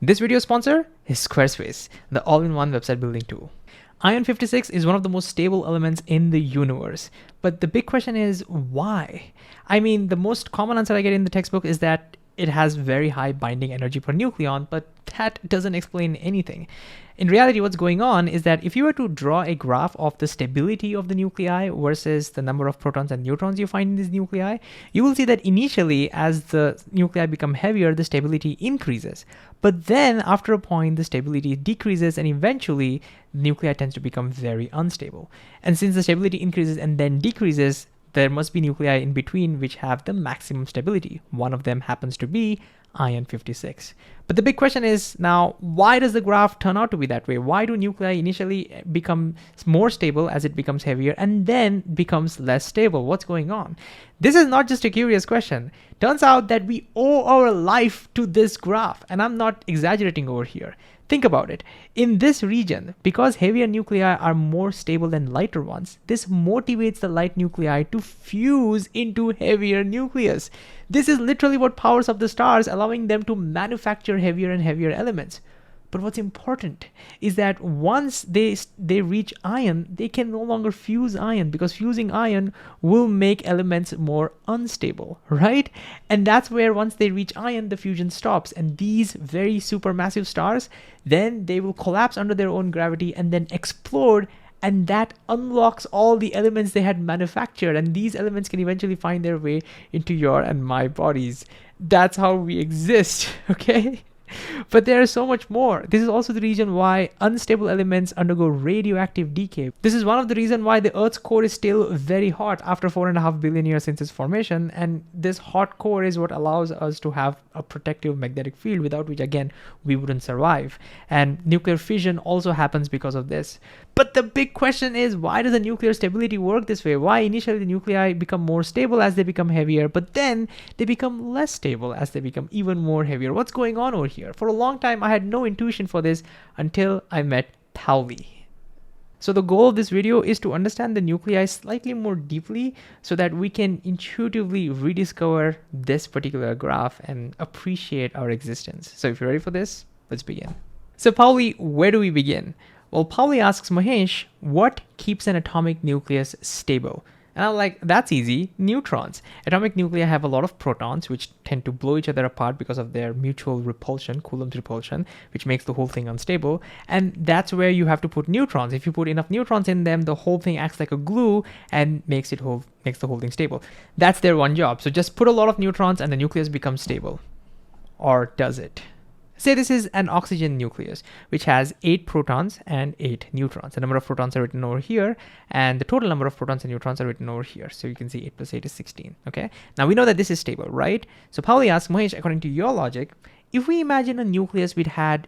This video sponsor is Squarespace, the all-in-one website building tool. Iron 56 is one of the most stable elements in the universe. But the big question is why? I mean, the most common answer I get in the textbook is that it has very high binding energy per nucleon, but that doesn't explain anything. In reality, what's going on is that if you were to draw a graph of the stability of the nuclei versus the number of protons and neutrons you find in these nuclei, you will see that initially, as the nuclei become heavier, the stability increases. But then after a point, the stability decreases, and eventually the nuclei tends to become very unstable. And since the stability increases and then decreases, there must be nuclei in between which have the maximum stability. One of them happens to be Iron 56. But the big question is now, why does the graph turn out to be that way? Why do nuclei initially become more stable as it becomes heavier and then becomes less stable? What's going on? This is not just a curious question. Turns out that we owe our life to this graph, and I'm not exaggerating over here. Think about it. In this region, because heavier nuclei are more stable than lighter ones, this motivates the light nuclei to fuse into heavier nucleus. This is literally what powers up the stars, allowing them to manufacture heavier and heavier elements. But what's important is that once they reach iron, they can no longer fuse iron, because fusing iron will make elements more unstable, right? And that's where once they reach iron, the fusion stops. And these very supermassive stars, then they will collapse under their own gravity and then explode. And that unlocks all the elements they had manufactured. And these elements can eventually find their way into your and my bodies. That's how we exist, okay? But there is so much more. This is also the reason why unstable elements undergo radioactive decay. This is one of the reasons why the Earth's core is still very hot after 4.5 billion years since its formation. And this hot core is what allows us to have a protective magnetic field, without which, again, we wouldn't survive. And nuclear fission also happens because of this. But the big question is, why does the nuclear stability work this way? Why initially the nuclei become more stable as they become heavier, but then they become less stable as they become even more heavier? What's going on over here? For a long time, I had no intuition for this until I met Pauli. So the goal of this video is to understand the nuclei slightly more deeply so that we can intuitively rediscover this particular graph and appreciate our existence. So if you're ready for this, let's begin. So Pauli, where do we begin? Well, Pauli asks Mahesh, what keeps an atomic nucleus stable? And I'm like, that's easy, neutrons. Atomic nuclei have a lot of protons, which tend to blow each other apart because of their mutual repulsion, Coulomb's repulsion, which makes the whole thing unstable. And that's where you have to put neutrons. If you put enough neutrons in them, the whole thing acts like a glue and makes the whole thing stable. That's their one job. So just put a lot of neutrons and the nucleus becomes stable. Or does it? Say this is an oxygen nucleus, which has 8 protons and 8 neutrons. The number of protons are written over here, and the total number of protons and neutrons are written over here. So you can see 8 plus 8 is 16, okay? Now we know that this is stable, right? So Pauli asks, Mahesh, according to your logic, if we imagine a nucleus which had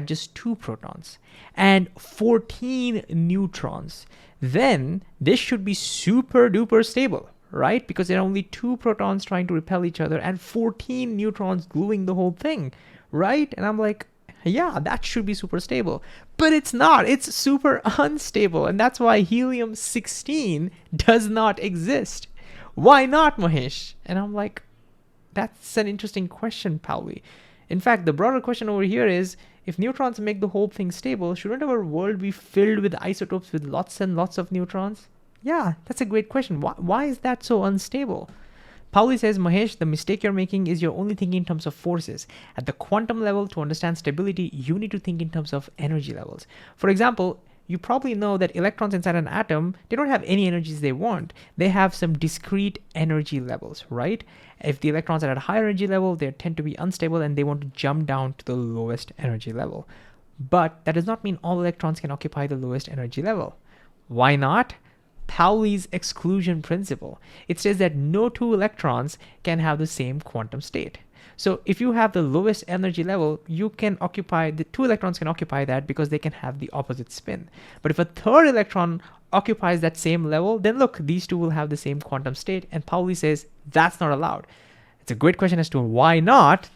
just 2 protons and 14 neutrons, then this should be super duper stable, right? Because there are only 2 protons trying to repel each other and 14 neutrons gluing the whole thing, right? And I'm like, yeah, that should be super stable. But it's not. It's super unstable. And that's why helium-16 does not exist. Why not, Mahesh? And I'm like, that's an interesting question, Pauli. In fact, the broader question over here is, if neutrons make the whole thing stable, shouldn't our world be filled with isotopes with lots and lots of neutrons? Yeah, that's a great question. Why is that so unstable? Pauli says, Mahesh, the mistake you're making is you're only thinking in terms of forces. At the quantum level, to understand stability, you need to think in terms of energy levels. For example, you probably know that electrons inside an atom, they don't have any energies they want. They have some discrete energy levels, right? If the electrons are at a higher energy level, they tend to be unstable and they want to jump down to the lowest energy level. But that does not mean all electrons can occupy the lowest energy level. Why not? Pauli's exclusion principle. It says that no 2 electrons can have the same quantum state. So if you have the lowest energy level, the 2 electrons can occupy that because they can have the opposite spin. But if a 3rd electron occupies that same level, then look, these 2 will have the same quantum state. And Pauli says that's not allowed. It's a great question as to why not.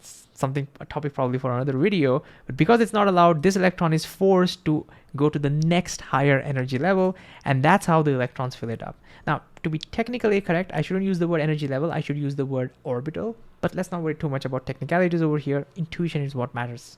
A topic probably for another video, but because it's not allowed, this electron is forced to go to the next higher energy level, and that's how the electrons fill it up. Now, to be technically correct, I shouldn't use the word energy level, I should use the word orbital, but let's not worry too much about technicalities over here. Intuition is what matters.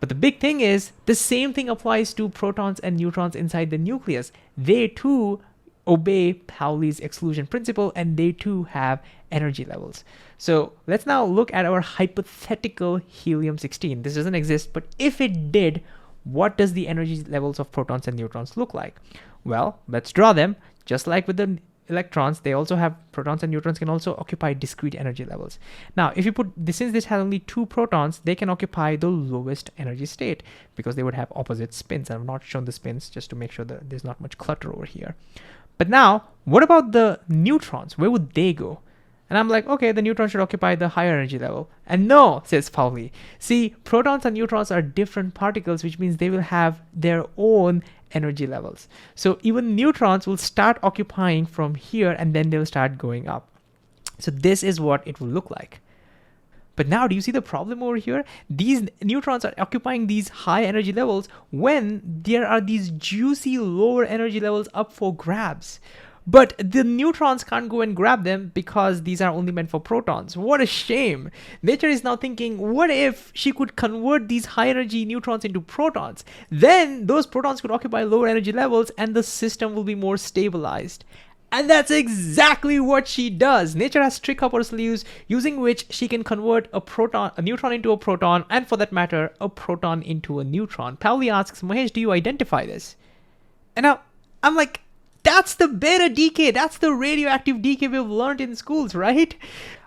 But the big thing is the same thing applies to protons and neutrons inside the nucleus. They too obey Pauli's exclusion principle, and they too have energy levels. So let's now look at our hypothetical helium-16. This doesn't exist, but if it did, what does the energy levels of protons and neutrons look like? Well, let's draw them. Just like with the electrons, they also have protons and neutrons can also occupy discrete energy levels. Now, if you put this, since this has only 2 protons, they can occupy the lowest energy state because they would have opposite spins. I've not shown the spins just to make sure that there's not much clutter over here. But now, what about the neutrons? Where would they go? And I'm like, okay, the neutrons should occupy the higher energy level. And no, says Pauli. See, protons and neutrons are different particles, which means they will have their own energy levels. So even neutrons will start occupying from here, and then they'll start going up. So this is what it will look like. But now, do you see the problem over here? These neutrons are occupying these high energy levels when there are these juicy lower energy levels up for grabs. But the neutrons can't go and grab them because these are only meant for protons. What a shame. Nature is now thinking, what if she could convert these high energy neutrons into protons? Then those protons could occupy lower energy levels and the system will be more stabilized. And that's exactly what she does. Nature has trick up her sleeves using which she can convert a neutron into a proton, and for that matter, a proton into a neutron. Pauli asks, Mahesh, do you identify this? And now I'm like, that's the beta decay. That's the radioactive decay we've learned in schools, right?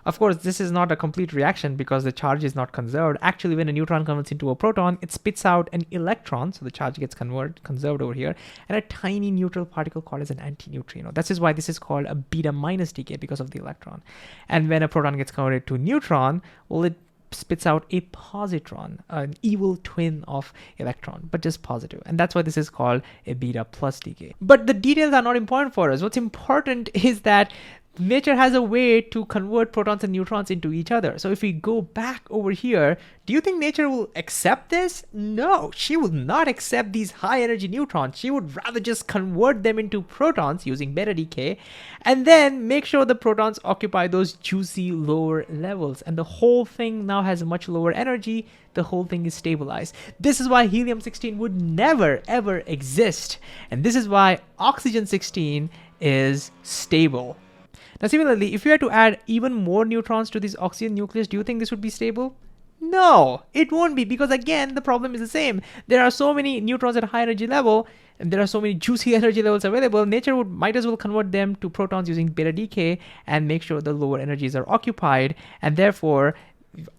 Of course, this is not a complete reaction because the charge is not conserved. Actually, when a neutron converts into a proton, it spits out an electron. So the charge gets conserved over here, and a tiny neutral particle called as an antineutrino. This is why this is called a beta minus decay, because of the electron. And when a proton gets converted to a neutron, well, it spits out a positron, an evil twin of electron, but just positive. And that's why this is called a beta plus decay. But the details are not important for us. What's important is that nature has a way to convert protons and neutrons into each other. So if we go back over here, do you think nature will accept this? No, she will not accept these high energy neutrons. She would rather just convert them into protons using beta decay, and then make sure the protons occupy those juicy lower levels. And the whole thing now has a much lower energy. The whole thing is stabilized. This is why helium-16 would never ever exist. And this is why oxygen-16 is stable. Now, similarly, if you had to add even more neutrons to this oxygen nucleus, do you think this would be stable? No, it won't be, because again, the problem is the same. There are so many neutrons at a high energy level, and there are so many juicy energy levels available. Nature might as well convert them to protons using beta decay and make sure the lower energies are occupied, and therefore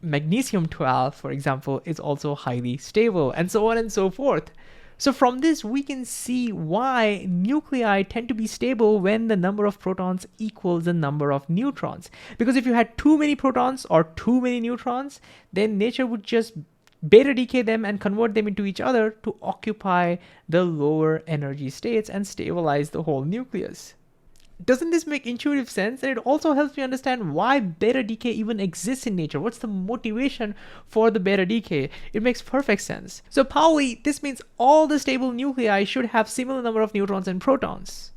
magnesium 12, for example, is also highly stable, and so on and so forth. So from this, we can see why nuclei tend to be stable when the number of protons equals the number of neutrons. Because if you had too many protons or too many neutrons, then nature would just beta decay them and convert them into each other to occupy the lower energy states and stabilize the whole nucleus. Doesn't this make intuitive sense? And it also helps me understand why beta decay even exists in nature. What's the motivation for the beta decay? It makes perfect sense. So Pauli, this means all the stable nuclei should have similar number of neutrons and protons.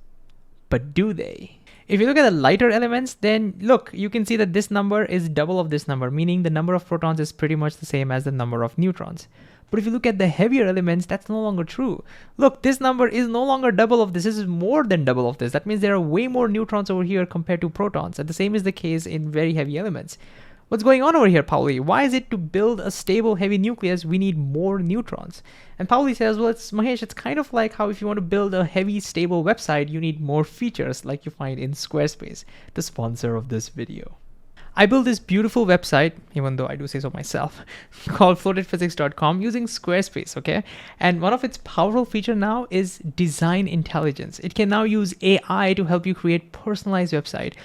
But do they? If you look at the lighter elements, then look, you can see that this number is double of this number, meaning the number of protons is pretty much the same as the number of neutrons. But if you look at the heavier elements, that's no longer true. Look, this number is no longer double of this. This is more than double of this. That means there are way more neutrons over here compared to protons. And the same is the case in very heavy elements. What's going on over here, Pauli? Why is it to build a stable heavy nucleus, we need more neutrons? And Pauli says, well, Mahesh, it's kind of like how if you want to build a heavy, stable website, you need more features like you find in Squarespace, the sponsor of this video. I built this beautiful website, even though I do say so myself, called FloatHeadPhysics.com using Squarespace, okay? And one of its powerful features now is design intelligence. It can now use AI to help you create personalized website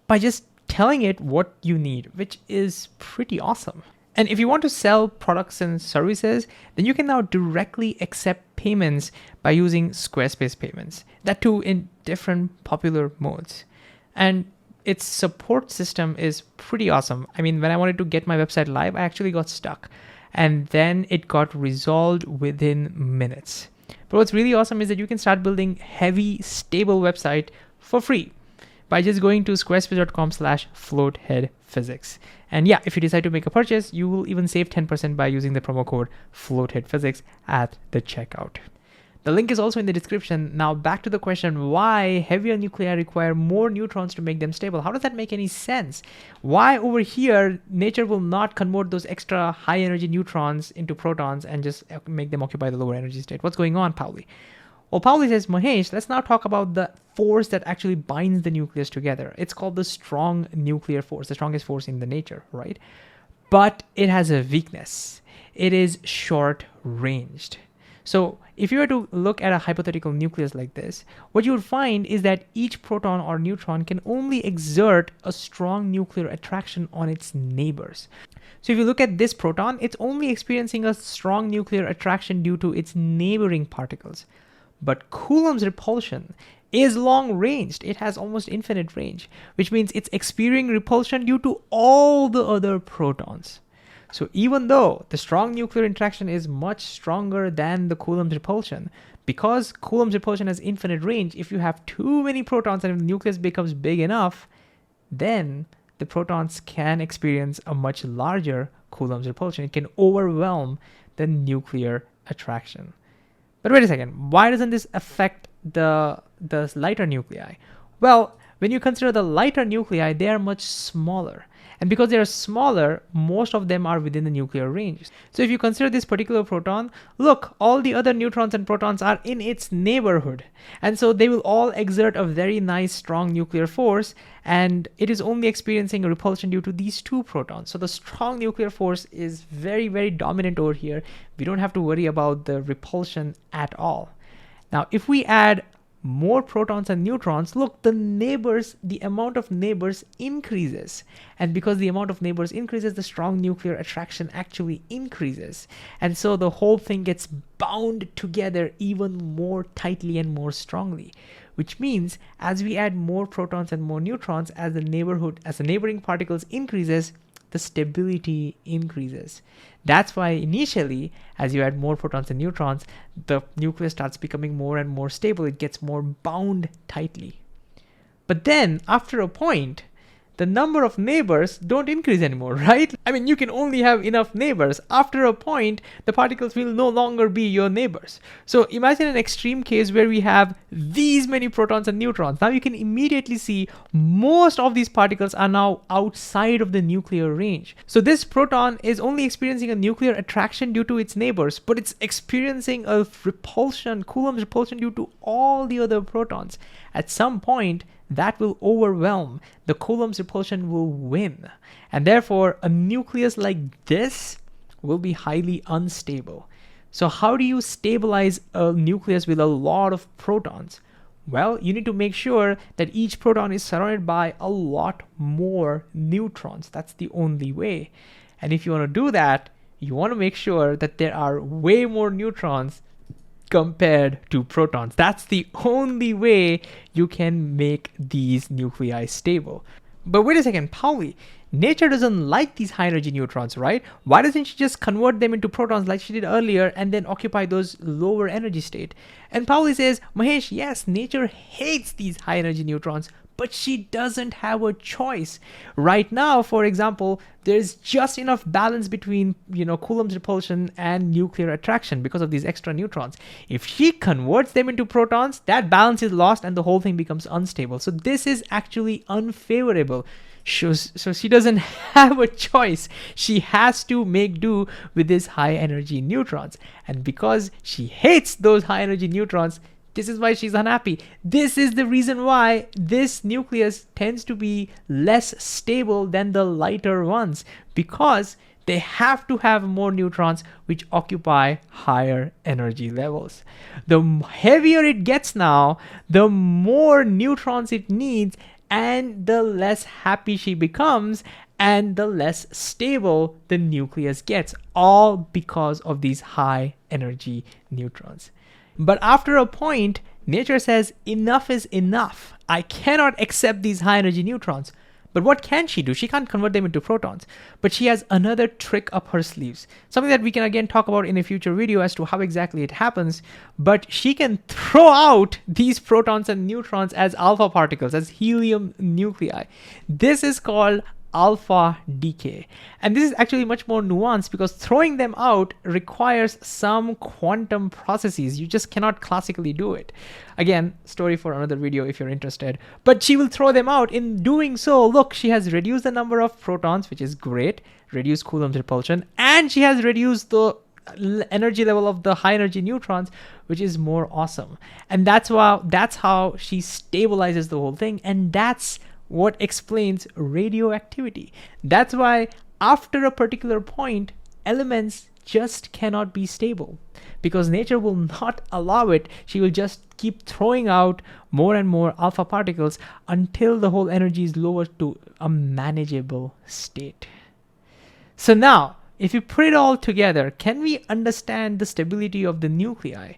by just telling it what you need, which is pretty awesome. And if you want to sell products and services, then you can now directly accept payments by using Squarespace payments, that too in different popular modes. And its support system is pretty awesome. I mean, when I wanted to get my website live, I actually got stuck, and then it got resolved within minutes. But what's really awesome is that you can start building heavy, stable website for free by just going to squarespace.com/FloatHeadPhysics. And yeah, if you decide to make a purchase, you will even save 10% by using the promo code FloatHeadPhysics at the checkout. The link is also in the description. Now back to the question, why heavier nuclei require more neutrons to make them stable? How does that make any sense? Why over here, nature will not convert those extra high energy neutrons into protons and just make them occupy the lower energy state? What's going on, Pauli? Well, Pauli says, Mahesh, let's now talk about the force that actually binds the nucleus together. It's called the strong nuclear force, the strongest force in the nature, right? But it has a weakness. It is short-ranged. So if you were to look at a hypothetical nucleus like this, what you would find is that each proton or neutron can only exert a strong nuclear attraction on its neighbors. So if you look at this proton, it's only experiencing a strong nuclear attraction due to its neighboring particles. But Coulomb's repulsion is long-ranged. It has almost infinite range, which means it's experiencing repulsion due to all the other protons. So even though the strong nuclear interaction is much stronger than the Coulomb's repulsion, because Coulomb's repulsion has infinite range, if you have too many protons and if the nucleus becomes big enough, then the protons can experience a much larger Coulomb's repulsion. It can overwhelm the nuclear attraction. But wait a second, why doesn't this affect the lighter nuclei? Well, when you consider the lighter nuclei, they are much smaller. And because they are smaller, most of them are within the nuclear range. So if you consider this particular proton, look, all the other neutrons and protons are in its neighborhood. And so they will all exert a very nice, strong nuclear force. And it is only experiencing a repulsion due to these two protons. So the strong nuclear force is very, very dominant over here. We don't have to worry about the repulsion at all. Now, if we add more protons and neutrons, look, the amount of neighbors increases. And because the amount of neighbors increases, the strong nuclear attraction actually increases. And so the whole thing gets bound together even more tightly and more strongly, which means as we add more protons and more neutrons, as the neighboring particles increases, the stability increases. That's why initially, as you add more protons and neutrons, the nucleus starts becoming more and more stable. It gets more bound tightly. But then after a point, the number of neighbors don't increase anymore, right? I mean, you can only have enough neighbors. After a point, the particles will no longer be your neighbors. So imagine an extreme case where we have these many protons and neutrons. Now you can immediately see most of these particles are now outside of the nuclear range. So this proton is only experiencing a nuclear attraction due to its neighbors, but it's experiencing a repulsion, Coulomb's repulsion due to all the other protons. At some point, that will overwhelm. The Coulomb's repulsion will win. And therefore, a nucleus like this will be highly unstable. So how do you stabilize a nucleus with a lot of protons? Well, you need to make sure that each proton is surrounded by a lot more neutrons. That's the only way. And if you want to do that, you want to make sure that there are way more neutrons compared to protons. That's the only way you can make these nuclei stable. But wait a second, Pauli, nature doesn't like these high energy neutrons, right? Why doesn't she just convert them into protons like she did earlier and then occupy those lower energy state? And Pauli says, Mahesh, yes, nature hates these high energy neutrons, but she doesn't have a choice. Right now, for example, there's just enough balance between, Coulomb's repulsion and nuclear attraction because of these extra neutrons. If she converts them into protons, that balance is lost and the whole thing becomes unstable. So this is actually unfavorable. So she doesn't have a choice. She has to make do with these high energy neutrons. And because she hates those high energy neutrons, this is why she's unhappy. This is the reason why this nucleus tends to be less stable than the lighter ones, because they have to have more neutrons which occupy higher energy levels. The heavier it gets now, the more neutrons it needs, and the less happy she becomes, and the less stable the nucleus gets, all because of these high energy neutrons. But after a point, nature says enough is enough. I cannot accept these high energy neutrons. But what can she do? She can't convert them into protons, but she has another trick up her sleeves. Something that we can again talk about in a future video as to how exactly it happens, but she can throw out these protons and neutrons as alpha particles, as helium nuclei. This is called alpha decay. And this is actually much more nuanced because throwing them out requires some quantum processes. You just cannot classically do it. Again, story for another video if you're interested. But she will throw them out. In doing so, look, she has reduced the number of protons, which is great, reduced Coulomb's repulsion, and she has reduced the energy level of the high energy neutrons, which is more awesome. And that's how she stabilizes the whole thing, and that's what explains radioactivity. That's why after a particular point, elements just cannot be stable because nature will not allow it. She will just keep throwing out more and more alpha particles until the whole energy is lowered to a manageable state. So now, if you put it all together, can we understand the stability of the nuclei?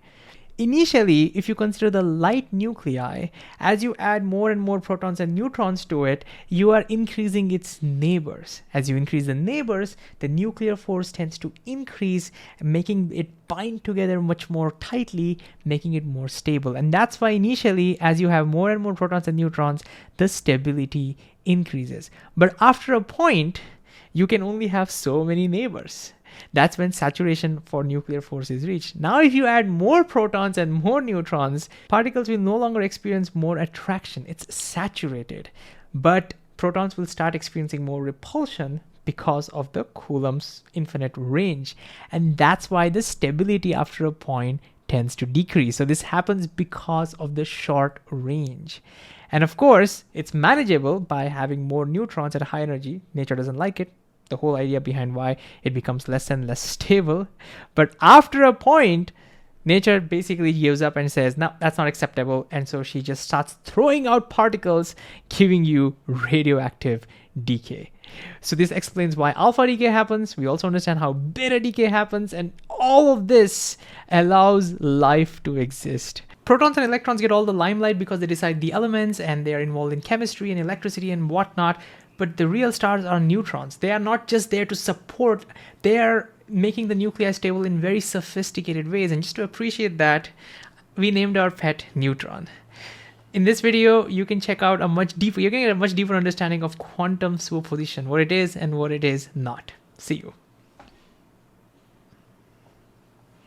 Initially, if you consider the light nuclei, as you add more and more protons and neutrons to it, you are increasing its neighbors. As you increase the neighbors, the nuclear force tends to increase, making it bind together much more tightly, making it more stable. And that's why initially, as you have more and more protons and neutrons, the stability increases. But after a point, you can only have so many neighbors. That's when saturation for nuclear force is reached. Now, if you add more protons and more neutrons, particles will no longer experience more attraction. It's saturated. But protons will start experiencing more repulsion because of the Coulomb's infinite range. And that's why the stability after a point tends to decrease. So this happens because of the short range. And of course, it's manageable by having more neutrons at high energy. Nature doesn't like it. The whole idea behind why it becomes less and less stable. But after a point, nature basically gives up and says, no, that's not acceptable. And so she just starts throwing out particles, giving you radioactive decay. So this explains why alpha decay happens. We also understand how beta decay happens. And all of this allows life to exist. Protons and electrons get all the limelight because they decide the elements and they are involved in chemistry and electricity and whatnot. But the real stars are neutrons. They are not just there to support, they are making the nuclei stable in very sophisticated ways. And just to appreciate that, we named our pet Neutron. In this video, you can check out you're getting a much deeper understanding of quantum superposition, what it is and what it is not. See you.